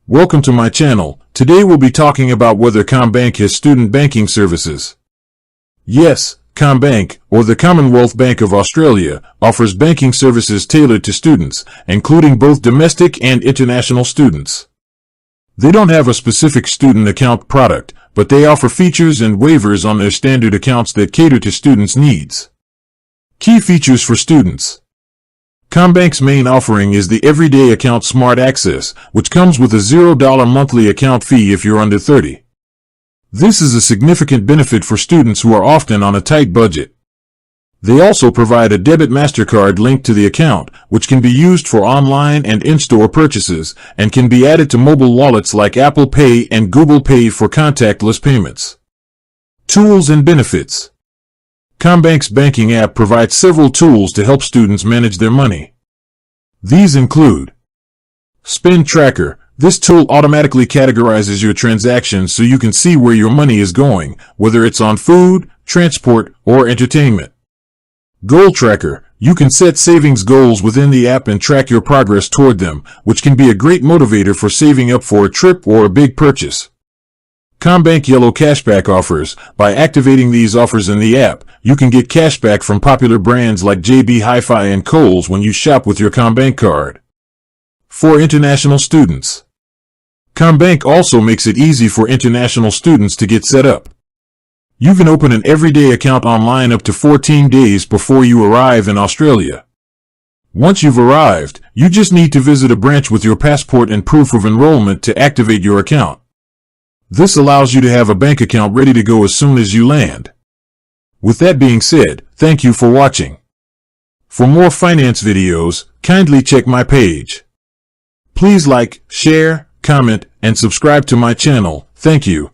Welcome to my channel. Today we'll be talking about whether CommBank has student banking services. Yes, CommBank, or the Commonwealth Bank of Australia, offers banking services tailored to students, including both domestic and international students. They don't have a specific student account product, but they offer features and waivers on their standard accounts that cater to students' needs. Key features for students. CommBank's main offering is the Everyday Account Smart Access, which comes with a $0 monthly account fee if you're under 30. This is a significant benefit for students who are often on a tight budget. They also provide a debit MasterCard linked to the account, which can be used for online and in-store purchases, and can be added to mobile wallets like Apple Pay and Google Pay for contactless payments. Tools and benefits. CommBank's banking app provides several tools to help students manage their money. These include Spend Tracker. This tool automatically categorizes your transactions so you can see where your money is going, whether it's on food, transport, or entertainment. Goal Tracker. You can set savings goals within the app and track your progress toward them, which can be a great motivator for saving up for a trip or a big purchase. CommBank Yellow Cashback Offers. By activating these offers in the app, you can get cashback from popular brands like JB Hi-Fi and Kohl's when you shop with your CommBank card. For international students. CommBank also makes it easy for international students to get set up. You can open an everyday account online up to 14 days before you arrive in Australia. Once you've arrived, you just need to visit a branch with your passport and proof of enrollment to activate your account. This allows you to have a bank account ready to go as soon as you land. With that being said, thank you for watching. For more finance videos, kindly check my page. Please like, share, comment, and subscribe to my channel. Thank you.